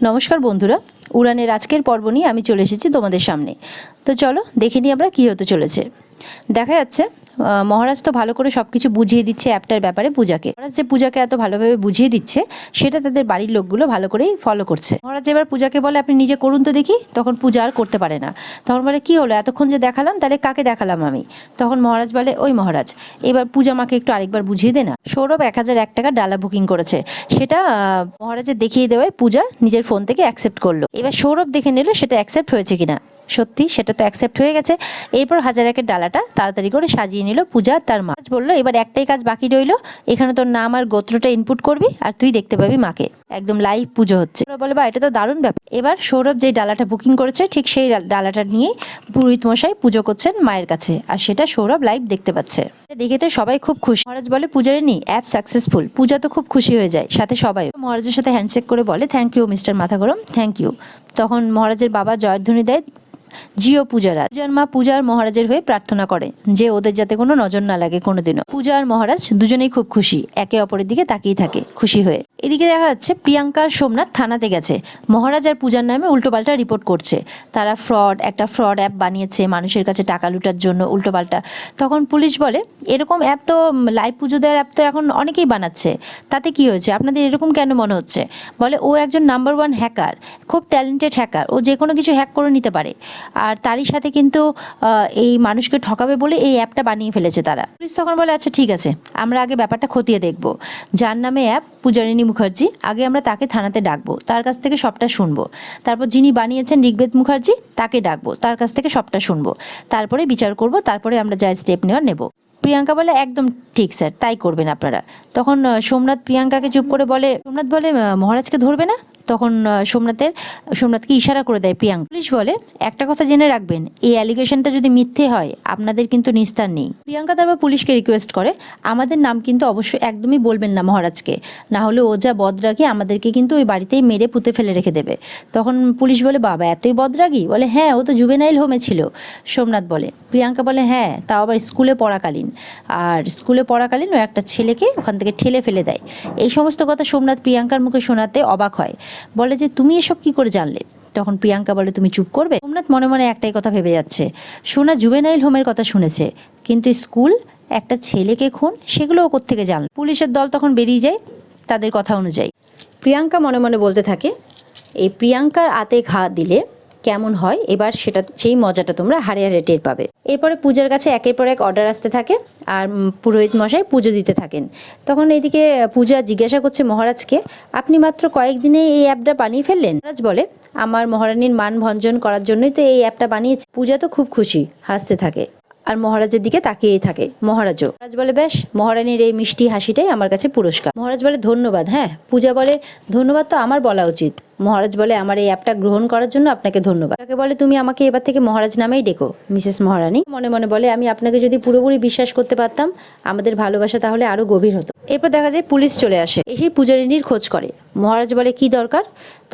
নমস্কার বন্ধুরা, উড়ানের আজকের পর্ব নিয়ে আমি চলে এসেছি তোমাদের সামনে। তো চলো দেখে নিই আমরা কী হতে চলেছে। দেখা যাচ্ছে মহারাজ তো ভালো করে সব কিছু বুঝিয়ে দিচ্ছে অ্যাপটার ব্যাপারে পূজাকে। মহারাজ যে পূজাকে এত ভালোভাবে বুঝিয়ে দিচ্ছে সেটা তাদের বাড়ির লোকগুলো ভালো করেই ফলো করছে। মহারাজ এবার পূজাকে বলে আপনি নিজে করুন তো দেখি। তখন পূজা আর করতে পারে না। তখন বলে কি হলো, এতক্ষণ যে দেখালাম তাহলে কাকে দেখালাম আমি? তখন মহারাজ বলে ওই মহারাজ এবার পূজা মাকে একটু আরেকবার বুঝিয়ে দে না। সৌরভ 1001 টাকা ডালা বুকিং করেছে, সেটা মহারাজের দেখিয়ে দেওয়ায় পূজা নিজের ফোন থেকে অ্যাকসেপ্ট করলো। এবার সৌরভ দেখে নিল সেটা অ্যাকসেপ্ট হয়েছে কিনা। সত্যি সেটা তো অ্যাকসেপ্ট হয়ে গেছে। এরপর 1001-এর ডালাটা তাড়াতাড়ি করে সাজিয়ে নিল পূজা। তার মা বললো এবার একটাই কাজ বাকি রইলো, এখানে তোর নাম আর গোত্রটা ইনপুট করবি আর তুই দেখতে পাবি মাকে। একদম লাইভ পুজো হচ্ছে। বলে বা এটা তো দারুণ ব্যাপার। এবার সৌরভ যে ডালাটা বুকিং করেছে ঠিক সেই ডালাটা নিয়ে পুরোহিত মশাই পুজো করছেন মায়ের কাছে, আর সেটা সৌরভ লাইভ দেখতে পাচ্ছে। দেখে তো সবাই খুব খুশি। মহারাজ বলে পূজারিনী অ্যাপ সাকসেসফুল। পূজা তো খুব খুশি হয়ে যায়, সাথে সবাই মহারাজের সাথে হ্যান্ডশেক করে বলে থ্যাংক ইউ মিস্টার মাথা গরম, থ্যাংক ইউ। তখন মহারাজের বাবা জয়ধ্বনি দেয় জিও পূজারাজ। পূজার মা পূজা আর মহারাজের হয়ে প্রার্থনা করে যে ওদের যাতে কোনো নজর না লাগে কোনোদিনও। পূজা আর মহারাজ দুজনেই খুব খুশি, একে অপরের দিকে তাকিয়ে থাকে খুশি হয়ে। এদিকে দেখা যাচ্ছে প্রিয়াঙ্কা আর সোমনাথ থানাতে গেছে। মহারাজ আর পূজার নামে উল্টোপাল্টা রিপোর্ট করছে। তারা একটা ফ্রড অ্যাপ বানিয়েছে মানুষের কাছে টাকা লুটার জন্য উল্টোপাল্টা। তখন পুলিশ বলে এরকম অ্যাপ তো লাইভ পুজো দেওয়ার অ্যাপ তো এখন অনেকেই বানাচ্ছে, তাতে কি হয়েছে, আপনাদের এরকম কেন মনে হচ্ছে? বলে ও একজন নাম্বার 1 হ্যাকার, খুব ট্যালেন্টেড হ্যাকার, ও যে কোনো কিছু হ্যাক করে নিতে পারে। আর তারই সাথে কিন্তু এই মানুষকে ঠকাবে বলে এই অ্যাপটা বানিয়ে ফেলেছে তারা। পুলিশ তখন বলে আচ্ছা ঠিক আছে, আমরা আগে ব্যাপারটা খতিয়ে দেখব। যার নামে অ্যাপ পূজারিনী মুখার্জি, আগে আমরা তাকে থানাতে ডাকবো, তার কাছ থেকে সবটা শুনবো। তারপর যিনি বানিয়েছেন ঋগ্বেদ মুখার্জি, তাকে ডাকবো, তার কাছ থেকে সবটা শুনবো, তারপরে বিচার করব, তারপরে আমরা যা স্টেপ নেওয়ার নেব। প্রিয়াঙ্কা বলে একদম ঠিক স্যার, তাই করবেন আপনারা। তখন সোমনাথ প্রিয়াঙ্কাকে চুপ করে বলে, সোমনাথ বলে মহারাজকে ধরবে না? তখন সোমনাথকে ইশারা করে দেয় প্রিয়াঙ্কা। পুলিশ বলে একটা কথা জেনে রাখবেন, এই অ্যালিগেশনটা যদি মিথ্যে হয় আপনাদের কিন্তু নিস্তার নেই। প্রিয়াঙ্কা তারপর পুলিশকে রিকোয়েস্ট করে আমাদের নাম কিন্তু অবশ্যই একদমই বলবেন না মহারাজকে, না হলে ও যা বদরাগী আমাদেরকে কিন্তু ওই বাড়িতেই মেরে পুঁতে ফেলে রেখে দেবে। তখন পুলিশ বলে বাবা এতই বদরাগী? বলে হ্যাঁ, ও তো জুভেনাইল হোমে ছিল। সোমনাথ বলে, প্রিয়াঙ্কা বলে হ্যাঁ, তাও আবার স্কুলে পড়াকালীন। আর স্কুলে পড়াকালীন ও একটা ছেলেকে ওখান থেকে ঠেলে ফেলে দেয়। এই সমস্ত কথা সোমনাথ প্রিয়াঙ্কার মুখে শোনাতে অবাক হয়, বলে যে তুমি এসব কি করে জানলে? তখন প্রিয়াঙ্কা বলে তুমি চুপ করবে। সোমনাথ মনে মনে একটাই কথা ভেবে যাচ্ছে, সোনা জুভেনাইল হোমের কথা শুনেছে, কিন্তু স্কুল, একটা ছেলেকে খুন, সেগুলো ও কোত্থেকে জানল? পুলিশের দল তখন বেরিয়ে যায় তাদের কথা অনুযায়ী। প্রিয়াঙ্কা মনে মনে বলতে থাকে এই প্রিয়াঙ্কার আতে ঘা দিলে কেমন হয়, এবার সেটা সেই মজাটা তোমরা হারে হারে টের পাবে। এরপরে পূজার কাছে একের পর এক অর্ডার আসতে থাকে আর পুরোহিত মশাই পুজো দিতে থাকেন। তখন এইদিকে পূজা জিজ্ঞাসা করছে মহারাজকে আপনি মাত্র কয়েকদিনে এই অ্যাপটা বানিয়ে ফেললেন? মহারাজ বলে আমার মহারানীর মান ভঞ্জন করার জন্যই তো এই অ্যাপটা বানিয়েছি। পূজা তো খুব খুশি, হাসতে থাকে আর মহারাজের দিকে তাকিয়েই থাকে। মহারাজ বলে বেশ, মহারানীর এই মিষ্টি হাসিটাই আমার কাছে পুরস্কার। মহারাজ বলে ধন্যবাদ। হ্যাঁ। পূজা বলে ধন্যবাদ তো আমার বলা উচিত। মহারাজ বলে আমার এই অ্যাপটা গ্রহণ করার জন্য আপনাকে ধন্যবাদ। তাকে বলে তুমি আমাকে এবার থেকে মহারাজ নামেই ডেকো, মিসেস মহারানী। মনে মনে বলে আমি আপনাকে যদি পুরোপুরি বিশ্বাস করতে পারতাম আমাদের ভালোবাসা তাহলে আরো গভীর হতো। এরপর দেখা যায় পুলিশ চলে আসে, এসে পূজারিনীর খোঁজ করে। মহারাজ বলে কি দরকার?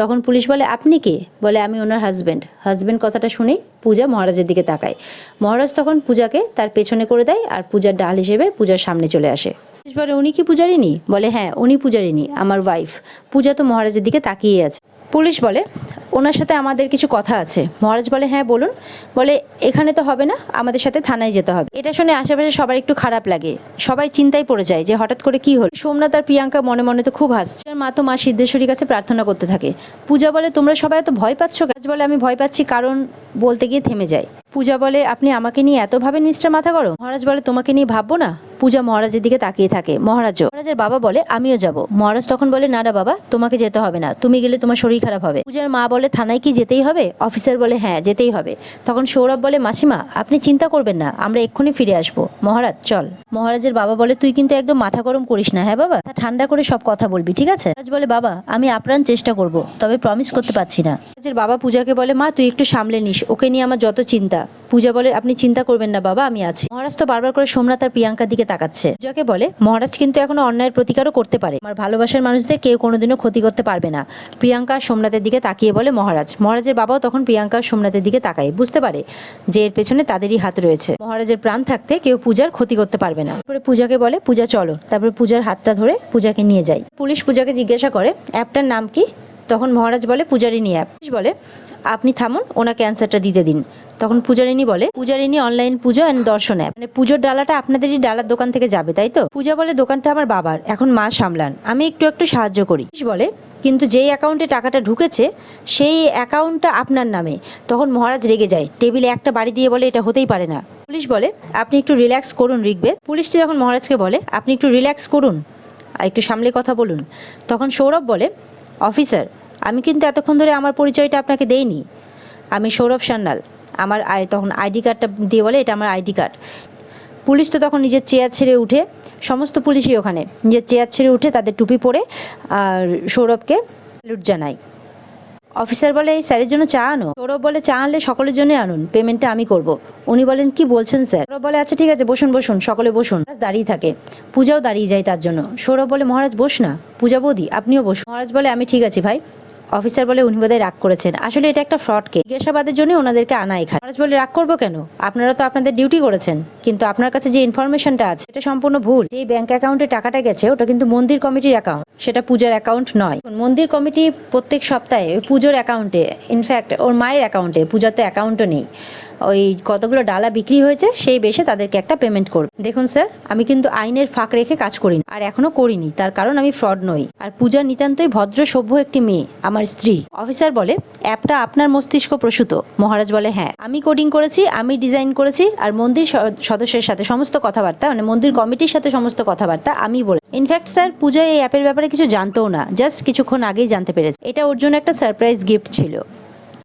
তখন পুলিশ বলে আপনি কে? বলে আমি ওনার হাজবেন্ড। কথাটা শুনেই পূজা মহারাজের দিকে তাকায়। মহারাজ তখন পূজাকে তার পেছনে করে দেয় আর পূজার ডাল হিসেবে পূজার সামনে চলে আসে। বলে উনি কি পূজারিনী? বলে হ্যাঁ উনি পূজারিনী, আমার ওয়াইফ। পূজা তো মহারাজের দিকে তাকিয়ে আছে। পুলিশ বলে ওনার সাথে আমাদের কিছু কথা আছে। মহারাজ বলে হ্যাঁ বলুন। বলে এখানে তো হবে না, আমাদের সাথে থানায় যেতে হবে। এটা শুনে আশেপাশে সবার একটু খারাপ লাগে, সবাই চিন্তায় পড়ে যায় যে হঠাৎ করে কি হল। সোমনাথ আর প্রিয়াঙ্কা মনে মনে তো খুব হাসছে। মা তো মা সিদ্ধেশ্বরীর কাছে প্রার্থনা করতে থাকে। পূজা বলে তোমরা সবাই এত ভয় পাচ্ছ? বলে আমি ভয় পাচ্ছি কারণ, বলতে গিয়ে থেমে যায়। পূজা বলে আপনি আমাকে নিয়ে এত ভাবেন মিস্টার মাথা গরম? মহারাজ বলে তোমাকে নিয়ে ভাববো না? পূজা মহারাজের দিকে তাকিয়ে থাকে। মহারাজের বাবা বলে আমিও যাব। মহারাজ তখন বলে না বাবা, তোমাকে যেতে হবে না, তুমি গেলে তোমার শরীর খারাপ হবে। পূজার মা বলে থানায় কি যেতেই হবে? অফিসার বলে হ্যাঁ যেতেই হবে। তখন সৌরভ বলে মাসিমা আপনি চিন্তা করবেন না, আমরা এক্ষুনি ফিরে আসবো, মহারাজ চল। মহারাজের বাবা বলে তুই কিন্তু একদম মাথা গরম করিস না। হ্যাঁ বাবা, ঠান্ডা করে সব কথা বলবি, ঠিক আছে? মহারাজ বলে বাবা আমি আপ্রাণ চেষ্টা করব, তবে প্রমিস করতে পারছি না। মহারাজের বাবা পূজাকে বলে মা তুই একটু সামলে নিস, ওকে নিয়ে আমার যত চিন্তা। পূজা বলে আপনি চিন্তা করবেন না বাবা, আমি আছি। মহারাজ তো বারবার করে সোমনাথ আর প্রিয়াঙ্কার দিকে তাকাচ্ছে। পূজাকে বলে মহারাজ কিন্তু এখনো অন্যায়ের প্রতিকারও করতে পারে, আমার ভালোবাসার মানুষদের কেউ কোনোদিনও ক্ষতি করতে পারবে না। প্রিয়াঙ্কা সোমনাথের দিকে তাকিয়ে বলে মহারাজের বাবাও তখন প্রিয়াঙ্কা সোমনাথের দিকে তাকায়, বুঝতে পারে যে এর পেছনে তাদেরই হাত রয়েছে। মহারাজের প্রাণ থাকতে কেউ পূজার ক্ষতি করতে পারবে না। তারপরে পূজাকে বলে পূজা চলো, তারপরে পূজার হাতটা ধরে পূজাকে নিয়ে যায়। পুলিশ পূজাকে জিজ্ঞাসা করে অ্যাপটার নাম কি? তখন মহারাজ বলে পূজারিনী অ্যাপ। বলে আপনি থামুন, ওনাকে অ্যান্সারটা দিতে দিন। তখন পূজারিনী বলে পূজারিনী অনলাইন পুজো অ্যান্ড দর্শন অ্যাপ। মানে পুজোর ডালাটা আপনাদেরই ডালার দোকান থেকে যাবে, তাই তো? পূজা বলে দোকানটা আমার বাবার, এখন মা সামলান, আমি একটু একটু সাহায্য করি। বলে কিন্তু যেই অ্যাকাউন্টে টাকাটা ঢুকেছে সেই অ্যাকাউন্টটা আপনার নামে। তখন মহারাজ রেগে যায়, টেবিলে একটা বাড়ি দিয়ে বলে এটা হতেই পারে না। পুলিশ বলে আপনি একটু রিল্যাক্স করুন ঋগ্বেদ। পুলিশটি তখন মহারাজকে বলে আপনি একটু রিল্যাক্স করুন, একটু সামলে কথা বলুন। তখন সৌরভ বলে অফিসার, আমি কিন্তু এতক্ষণ ধরে আমার পরিচয়টা আপনাকে দেইনি, আমি সৌরভ সান্যাল। আমার তখন আইডি কার্ডটা দিয়ে বলে এটা আমার আইডি কার্ড। পুলিশ তো তখন নিজের চেয়ার ছেড়ে উঠে, সমস্ত পুলিশই ওখানে নিজের চেয়ার ছেড়ে উঠে তাদের টুপি পরে আর সৌরভকে স্যালুট জানায়। অফিসার বলে এই স্যারের জন্য চা আনো। সৌরভ বলে চা আনলে সকলের জন্য আনুন, পেমেন্টটা আমি করব। উনি বলেন কি বলছেন স্যার? সৌরভ বলে আচ্ছা ঠিক আছে, বসুন বসুন, সকলে বসুন। দাঁড়িয়ে থাকে, পূজাও দাঁড়িয়ে যায় তার জন্য। সৌরভ বলে মহারাজ বস না। পূজা বৌদি আপনিও বসুন। মহারাজ বলে আমি ঠিক আছি ভাই। অফিসার বলে উনি বোধহয় রাগ করেছেন, আসলে এটা একটা ফ্রড কেস, জিজ্ঞাসাবাদের জন্য ওনাদেরকে আনা এখানে। মহারাজ বলে রাগ করবো কেন, আপনারা তো আপনাদের ডিউটি করেছেন, কিন্তু আপনার কাছে যে ইনফরমেশনটা আছে এটা সম্পূর্ণ ভুল। যে ব্যাংক অ্যাকাউন্টে টাকাটা গেছে ওটা কিন্তু মন্দির কমিটির অ্যাকাউন্ট, সেটা পূজার অ্যাকাউন্ট নয়। মন্দির কমিটি প্রত্যেক সপ্তাহে ওই পুজোর অ্যাকাউন্টে, ইনফ্যাক্ট ওর মায়ের অ্যাকাউন্টে, পূজার তো অ্যাকাউন্টও নেই, ওই কতগুলো ডালা বিক্রি হয়েছে সেই বেশে তাদেরকে একটা পেমেন্ট করবে। দেখুন স্যার, আমি কিন্তু আইনের ফাঁক রেখে কাজ করিনি, আর এখনো করিনি, তার কারণ আমি ফ্রড নই, আর পূজা নিতান্তই ভদ্র সভ্য একটি মেয়ে, আমার স্ত্রী। অফিসার বলে অ্যাপটা আপনার মস্তিষ্ক প্রসূত। মহারাজ বলে হ্যাঁ, আমি কোডিং করেছি, আমি ডিজাইন করেছি, আর মন্দির সদস্যের সাথে সমস্ত কথাবার্তা, মানে মন্দির কমিটির সাথে সমস্ত কথাবার্তা আমি বলে। ইনফ্যাক্ট স্যার, পূজা এই অ্যাপের ব্যাপারে কিছু জানতোও না, জাস্ট কিছুক্ষণ আগেই জানতে পেরেছে। এটা ওর জন্য একটা সারপ্রাইজ গিফট ছিল।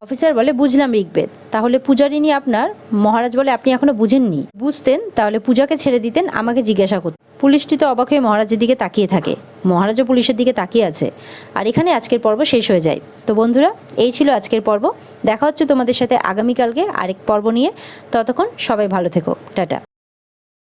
অফিসার বলে বুঝলাম ঋগ্বেদ, তাহলে পূজারিনী আপনার? মহারাজ বলে আপনি এখনো বুঝেননি, বুঝতেন তাহলে পূজাকে ছেড়ে দিতেন, আমাকে জিজ্ঞাসা করতেন। পুলিশটি তো অবাক হয়ে মহারাজের দিকে তাকিয়ে থাকে, মহারাজও পুলিশের দিকে তাকিয়ে আছে। আর এখানে আজকের পর্ব শেষ হয়ে যায়। তো বন্ধুরা, এই ছিল আজকের পর্ব। দেখা হচ্ছে তোমাদের সাথে আগামীকালকে আরেক পর্ব নিয়ে। ততক্ষণ সবাই ভালো থেকো, টাটা।